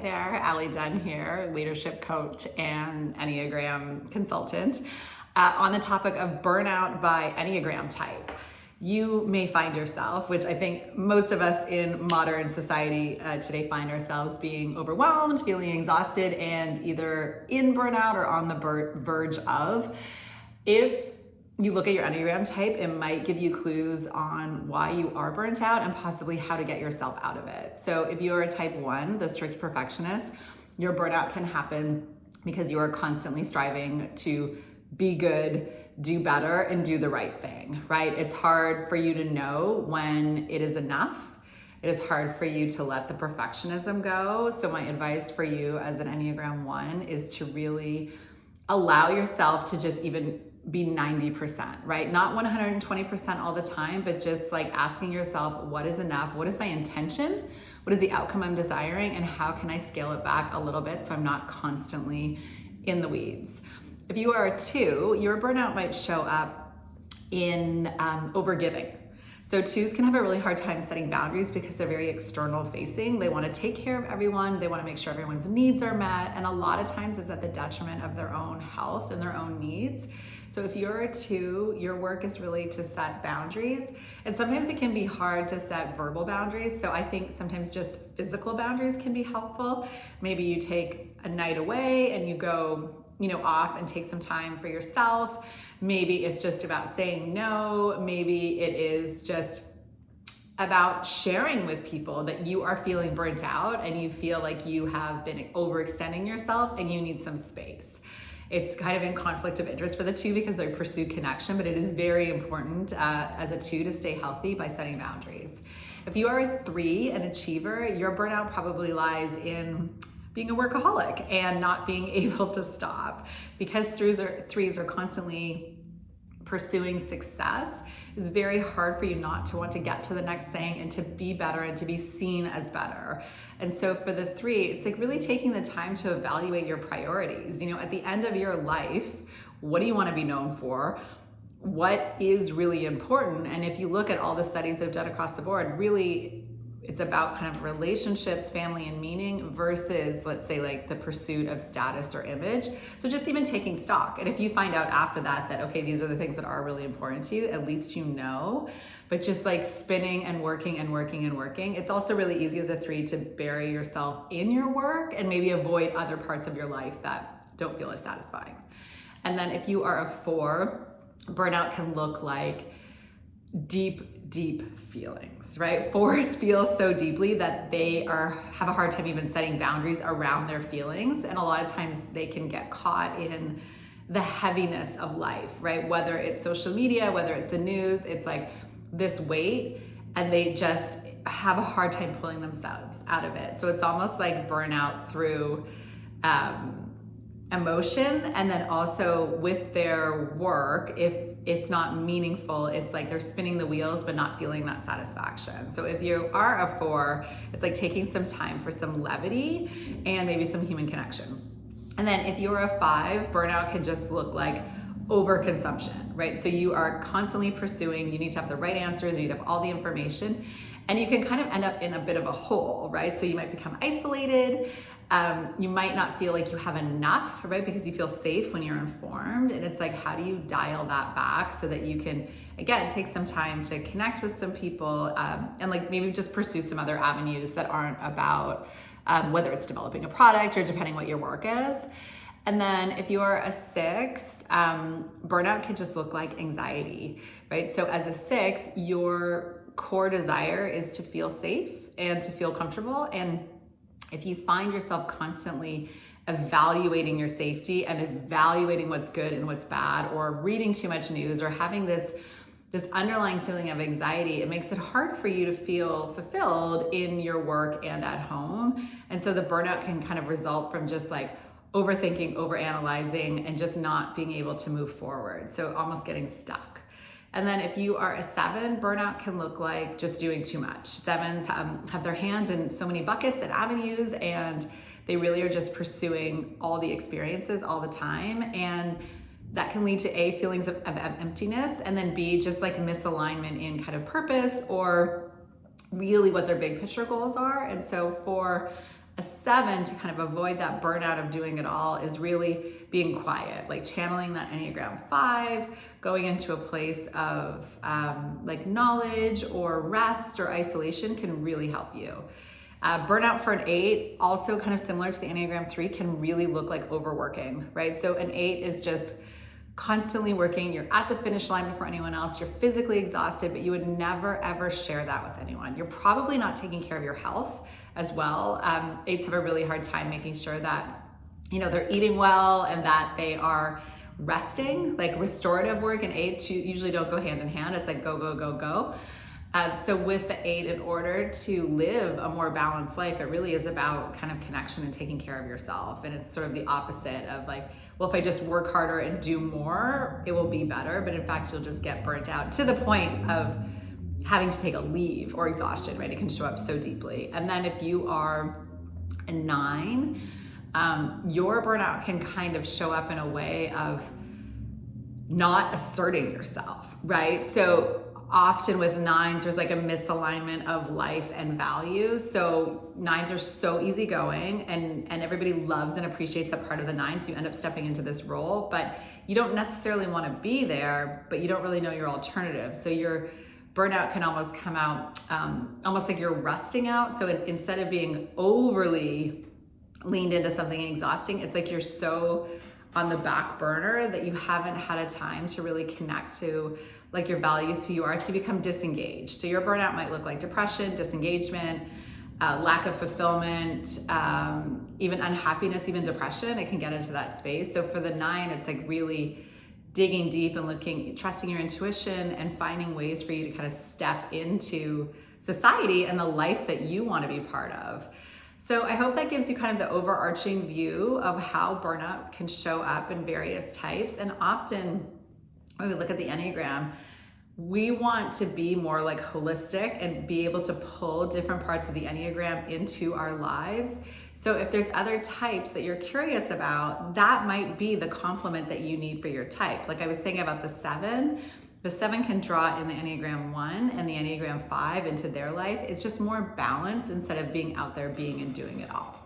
there, Allie Dunn here, leadership coach and Enneagram consultant, on the topic of burnout by Enneagram type. You may find yourself, which I think most of us in modern society today find ourselves being overwhelmed, feeling exhausted, and either in burnout or on the verge of. If you look at your Enneagram type, it might give you clues on why you are burnt out and possibly how to get yourself out of it. So if you are a type 1, the strict perfectionist, your burnout can happen because you are constantly striving to be good, do better, and do the right thing, right? It's hard for you to know when it is enough. It is hard for you to let the perfectionism go. So my advice for you as an Enneagram 1 is to really allow yourself to just even be 90%, right? Not 120% all the time, but just like asking yourself, what is enough? What is my intention? What is the outcome I'm desiring? And how can I scale it back a little bit so I'm not constantly in the weeds? If you are a 2, your burnout might show up in overgiving. So 2s can have a really hard time setting boundaries because they're very external facing. They want to take care of everyone. They want to make sure everyone's needs are met. And a lot of times it's at the detriment of their own health and their own needs. So if you're a 2, your work is really to set boundaries. And sometimes it can be hard to set verbal boundaries. So I think sometimes just physical boundaries can be helpful. Maybe you take a night away and you go off and take some time for yourself. Maybe it's just about saying no. Maybe it is just about sharing with people that you are feeling burnt out and you feel like you have been overextending yourself and you need some space. It's kind of in conflict of interest for the 2 because they pursue connection, but it is very important as a 2 to stay healthy by setting boundaries. If you are a 3, an achiever, your burnout probably lies in being a workaholic and not being able to stop. Because 3s are constantly pursuing success, it's very hard for you not to want to get to the next thing and to be better and to be seen as better. And so for the 3, it's like really taking the time to evaluate your priorities. At the end of your life, what do you want to be known for? What is really important? And if you look at all the studies I've done across the board, really it's about kind of relationships, family, and meaning versus, let's say, like the pursuit of status or image. So just even taking stock. And if you find out after that, okay, these are the things that are really important to you, at least you know. But just like spinning and working and working and working, it's also really easy as a 3 to bury yourself in your work and maybe avoid other parts of your life that don't feel as satisfying. And then if you are a 4, burnout can look like deep feelings, right? 4s feel so deeply that they have a hard time even setting boundaries around their feelings. And a lot of times they can get caught in the heaviness of life, right? Whether it's social media, whether it's the news, it's like this weight, and they just have a hard time pulling themselves out of it. So it's almost like burnout through emotion, and then also with their work, if it's not meaningful, it's like they're spinning the wheels but not feeling that satisfaction. So if you are a 4, it's like taking some time for some levity and maybe some human connection. And then if you're a 5, burnout can just look like overconsumption, right? So you are constantly pursuing, you need to have the right answers, you need to have all the information, and you can kind of end up in a bit of a hole, right? So you might become isolated. You might not feel like you have enough, right? Because you feel safe when you're informed. And it's like, how do you dial that back so that you can, again, take some time to connect with some people and like maybe just pursue some other avenues that aren't about whether it's developing a product or depending what your work is. And then if you are a 6, burnout can just look like anxiety, right? So as a 6, your core desire is to feel safe and to feel comfortable. And if you find yourself constantly evaluating your safety and evaluating what's good and what's bad, or reading too much news, or having this underlying feeling of anxiety, it makes it hard for you to feel fulfilled in your work and at home. And so the burnout can kind of result from just like overthinking, overanalyzing, and just not being able to move forward. So almost getting stuck. And then if you are a 7, burnout can look like just doing too much. 7s have their hands in so many buckets and avenues, and they really are just pursuing all the experiences all the time. And that can lead to A, feelings of emptiness, and then B, just like misalignment in kind of purpose or really what their big picture goals are. And so for A 7, to kind of avoid that burnout of doing it all, is really being quiet, like channeling that Enneagram 5, going into a place of like knowledge or rest or isolation can really help you. Burnout for an 8, also kind of similar to the Enneagram 3, can really look like overworking, right? So an 8 is just constantly working. You're at the finish line before anyone else. You're physically exhausted, but you would never ever share that with anyone. You're probably not taking care of your health as well. 8s have a really hard time making sure that, you know, they're eating well and that they are resting. Like restorative work and 8s usually don't go hand in hand. It's like go, go, go, go. So with the 8, in order to live a more balanced life, it really is about kind of connection and taking care of yourself. And it's sort of the opposite of like, well, if I just work harder and do more, it will be better. But in fact, you'll just get burnt out to the point of having to take a leave or exhaustion, right? It can show up so deeply. And then if you are a 9, your burnout can kind of show up in a way of not asserting yourself, right? So often with 9s, there's like a misalignment of life and values. So 9s are so easygoing and everybody loves and appreciates that part of the 9s. So you end up stepping into this role, but you don't necessarily want to be there, but you don't really know your alternative. So your burnout can almost come out almost like you're rusting out. So instead of being overly leaned into something exhausting, it's like you're so on the back burner that you haven't had a time to really connect to like your values, who you are, so you become disengaged. So your burnout might look like depression, disengagement, lack of fulfillment, even unhappiness, even depression. It can get into that space. So for the 9, it's like really digging deep and looking, trusting your intuition and finding ways for you to kind of step into society and the life that you want to be part of. So I hope that gives you kind of the overarching view of how burnout can show up in various types. And often when we look at the Enneagram, we want to be more like holistic and be able to pull different parts of the Enneagram into our lives. So if there's other types that you're curious about, that might be the complement that you need for your type. Like I was saying about the 7 can draw in the Enneagram 1 and the Enneagram 5 into their life. It's just more balanced instead of being out there being and doing it all.